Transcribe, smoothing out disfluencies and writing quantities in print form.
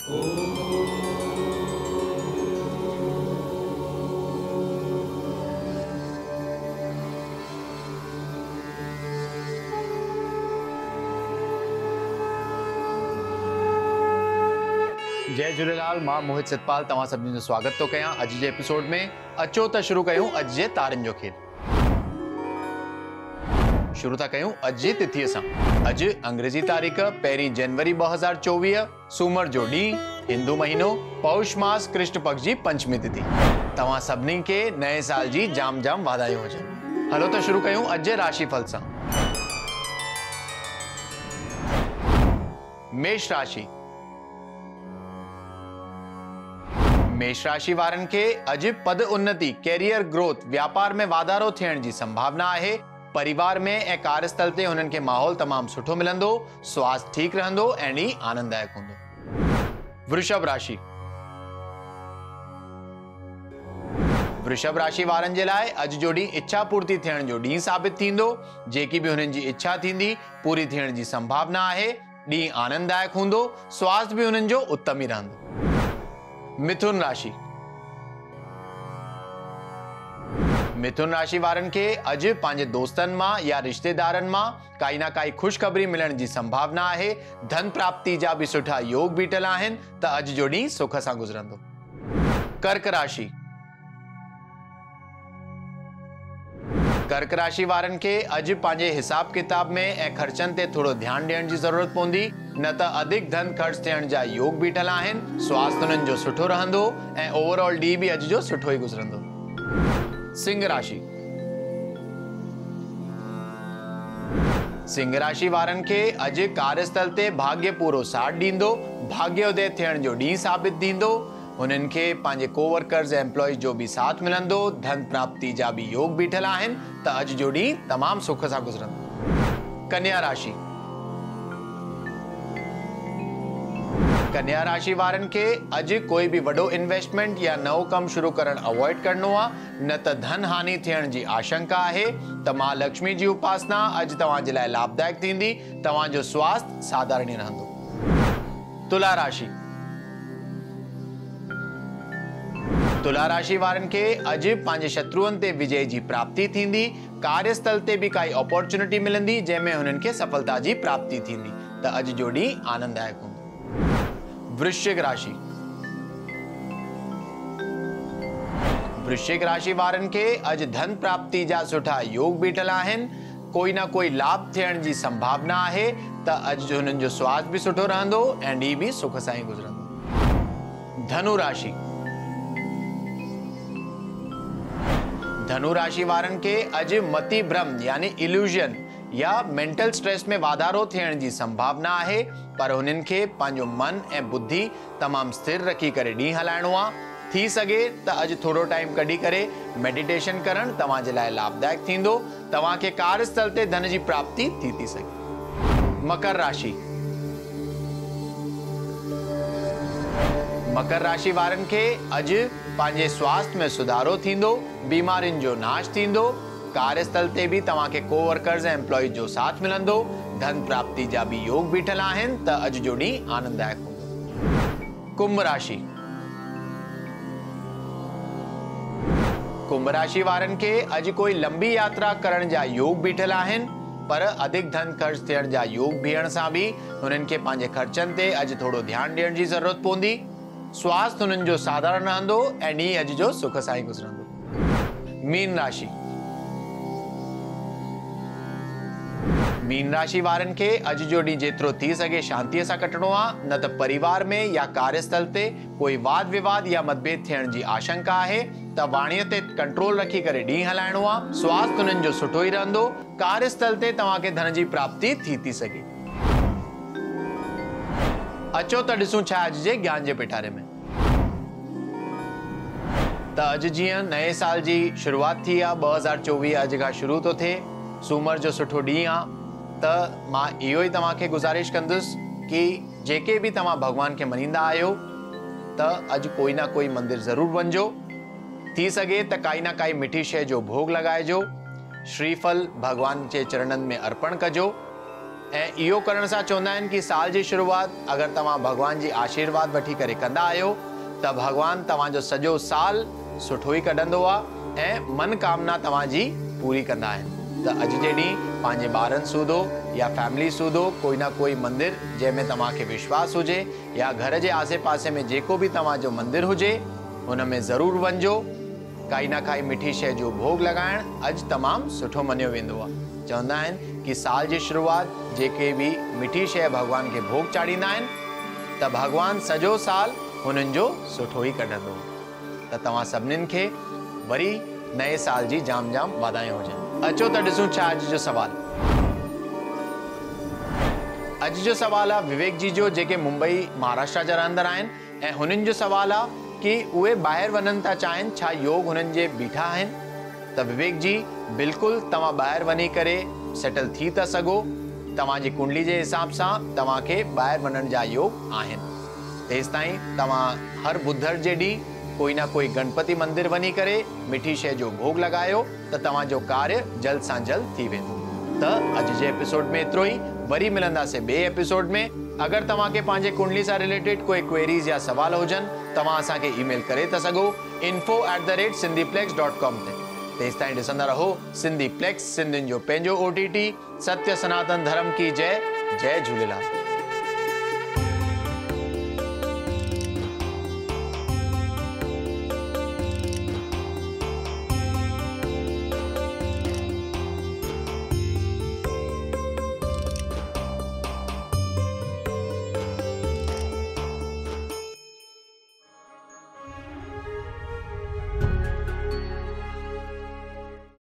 जय झूलेलाल। मां मोहित सितपाल तव्हां सभिनी जो स्वागत तो कयां अॼु जे एपिसोड में। अचो त शुरू कयूं अॼु जे तारनि जो खेल। शुरू था कयूं अॼु जी तिथीअ सां। अॼु अंग्रेजी तारीख़ 1 जनवरी 2024, सूमर जो ॾींहुं, हिंदू महीनो पौष मास कृष्ण पक्ष जी पंचमी तिथि। तव्हां सभिनी खे नए साल जी जाम जाम वाधायूं हुजनि। हलो त शुरू कयूं अॼु जे राशिफल सां। मेष राशि। मेष राशि वारनि खे अॼु पद उन्नति, कैरियर ग्रोथ, व्यापार में वाधारो थियण जी संभावना आहे। परिवार में ऐं कार्यस्थल ते हुननि खे माहौल तमामु सुठो मिलंदो। स्वास्थ्य ठीकु रहंदो ऐं ॾींहुं आनंददायक हूंदो। वृषभ राशि। वृषभ राशि वारनि जे लाइ अॼु जो ॾींहुं इच्छा पूर्ति थियण जो ॾींहुं साबित थींदो। जेकी बि हुननि जी इच्छा थींदी पूरी थियण जी संभावना आहे। ॾींहुं आनंददायक हूंदो। स्वास्थ्य भी हुननि जो उत्तम ई रहंदो। मिथुन राशि। मिथुन राशि वारनि खे अॼु पंहिंजे दोस्तनि मां या रिश्तेदारनि मां काई ना काई ख़ुशख़बरी मिलण जी संभावना आहे। धन प्राप्ति जा भी सुठा योग बीठल आहिनि त अॼु जो ॾींहुं सुख सां गुज़रंदो। कर्क राशि। कर्क राशि वारनि खे अॼु पंहिंजे हिसाब किताब में ऐं ख़र्चनि ते थोरो ध्यानु ॾियण जी ज़रूरत पवंदी, न त अधिक धन ख़र्च थियण जा योग बीठल आहिनि। स्वास्थ्य हुननि जो सुठो रहंदो ऐं ओवरऑल ॾींहुं भी अॼु जो सुठो ई गुज़रंदो। सिंह राशि। सिंह राशि वारनि खे अॼु कार्यस्थल ते भाग्य पूरो साथ ॾींदो। भाग्योदय थियण जो ॾींहुं साबित थींदो। हुननि खे पंहिंजे कोवर्कर्स ऐं एम्प्लॉइज जो भी साथ मिलंदो। धन प्राप्ति जा भी योग बीठल आहिनि त अॼु जो ॾींहुं तमामु सुख सां गुज़रंदो। कन्या राशि। कन्या राशि वारनि खे अॼु कोई भी वॾो इन्वेस्टमेंट या नओं कमु शुरू करणु अवॉइड करणो आहे, न त धन हानि थियण जी आशंका आहे। त मां लक्ष्मी जी उपासना अॼु तव्हां जे लाइ लाभदायक थींदी। तव्हांजो स्वास्थ्य साधारण ई रहंदो। तुला राशि। तुला राशि वारनि खे अॼु पंहिंजे शत्रुअनि ते विजय जी प्राप्ति थींदी। कार्यस्थल ते भी काई अपॉर्चुनिटी मिलंदी जंहिंमें हुननि खे सफलता जी प्राप्ति थींदी त अॼु जो ॾींहुं आनंददायक हूंदो। वृश्चिक राशि। वृश्चिक राशि वारनि खे अॼु धन प्राप्ति जा सुठा योग बीठल आहिनि। कोई ना कोई लाभ थियण जी संभावना आहे त अॼु जो हुननि जो स्वास्थ्य भी सुठो रहंदो ऐं ॾींहुं भी सुख सां ई गुज़रंदो। धनु राशि। धनु राशि वारनि खे अॼु मति भ्रम यानी इल्यूजन या मेंटल स्ट्रेस में वाधारो थियण जी संभावना आहे। पर हुननि खे पंहिंजो मन ऐं बुद्धि तमामु स्थिर रखी करे ॾींहुं हलाइणो आहे। थी सघे त अॼु थोरो टाइम कढी करे मेडिटेशन करणु तव्हां जे लाइ लाभदायक थींदो। तव्हां खे कार्यस्थल ते धन जी प्राप्ति थी सघे। मकर राशि। मकर राशि वारनि खे अॼु पंहिंजे स्वास्थ्य में सुधारो थींदो। बीमारियुनि जो नाश थींदो। कार्यस्थल ते भी तव्हां खे कोवर्कर्स ऐं एम्प्लॉइज जो साथ मिलंदो। धन प्राप्ति जा भी योग बीठल आहिनि त अॼु जो ॾींहुं आनंददायक हूंदो। कुंभ राशि। कुंभ राशि वारनि खे अॼु कोई लंबी यात्रा करण जा योग बीठल आहिनि। पर अधिक धन ख़र्च थियण जा योग बीहण सां भी हुननि खे पंहिंजे ख़र्चनि ते अॼु थोरो ध्यानु ॾियण जी ज़रूरत पवंदी। स्वास्थ्य हुननि जो साधारण रहंदो ऐं ॾींहुं अॼु जो सुख सां ई गुज़रंदो। मीन राशि। मीन राशि वारनि खे अॼु जो ॾींहुं जेतिरो थी सघे शांतीअ सां कटणो आहे, न त परिवार में या कार्यस्थल ते कोई वाद विवाद या मतभेद थियण जी आशंका आहे। त वाणीअ ते कंट्रोल रखी करे ॾींहुं हलाइणो आहे। स्वास्थ्य हुननि जो सुठो ई रहंदो। कार्यस्थल ते तव्हां खे धन जी प्राप्ति थी सघे। अचो त ॾिसूं छा अॼु जे ज्ञान जे पिटारे में। त अॼु जीअं नए साल जी शुरूआत थी आहे, 2024 अॼु खां शुरू थो थिए। सूमर जो सुठो ॾींहुं आहे त मां इहो ई तव्हां खे गुज़ारिश कंदुसि कि जेके भी तव्हां भगवान खे मञींदा आहियो त अॼु कोई ना कोई मंदिर ज़रूर वञिजो। थी सघे त काई ना काई मिठी शइ जो भोग लॻाइजो। श्रीफल भगवान जे चरणनि में अर्पण कजो ऐं इहो करण सां चवंदा आहिनि कि साल जी शुरूआत अगरि तव्हां भॻवान जी आशीर्वाद वठी करे कंदा आहियो त भॻवान तव्हांजो सॼो साल सुठो ई कढंदो आहे ऐं मनकामना तव्हांजी पूरी कंदा आहिनि। त अॼु जे ॾींहुं पंहिंजे ॿारनि सूधो या फैमिली सूधो कोई ना कोई मंदिर जंहिंमें तव्हांखे विश्वास हुजे या घर जे आसे पासे में जेको बि तव्हांजो मंदिर हुजे हुन में ज़रूरु वञिजो। काई ना काई मिठी शइ जो भोग लॻाइणु अॼु तमामु सुठो मञियो वेंदो आहे। चवंदा आहिनि कि साल जी शुरूआत जेके बि मिठी शइ भॻवान खे भोग चाढ़ींदा आहिनि त भॻवान सॼो साल हुननि जो सुठो ई कढंदो। त तव्हां सभिनीनि खे वरी नए साल जी जाम जाम वाधायूं हुजनि। अचो त ॾिसूं छा अॼु जो सवाल। अॼु जो सवाल आहे विवेक जी जो, जेके मुंबई महाराष्ट्र जा रहंदड़ आहिनि ऐं हुननि जो सवाल आहे कि उहे ॿाहिरि वञनि था चाहिनि, छा योग हुननि जे बीठा आहिनि? त विवेक जी बिल्कुलु तव्हां ॿाहिरि वञी करे सेटल थी था सघो। तव्हांजी कुंडली जे हिसाब सां तव्हांखे ॿाहिरि वञण जा योग आहिनि। तेसि ताईं तव्हां हर बुधर जे ॾींहुं कोई ना कोई गणपति मंदिर वञी करे मिठी शइ जो भोग लॻायो त तव्हांजो कार्य जल्द सां जल्द थी वेंदो। त अॼु जे एपिसोड में एतिरो ई। वरी मिलंदासीं ॿिए एपिसोड में। अगरि तव्हांखे पंहिंजे कुंडली सां रिलेटेड कोई क्वेरीज़ या सवाल हुजनि तव्हां असांखे ईमेल करे था सघो info@sindhiplex.com ते। तेसि ताईं ॾिसंदा रहो सिंधी प्लेक्स, सिंधियुनि जो पंहिंजो OTT। सत्य सनातन धर्म की जय। जय झूलेलाल।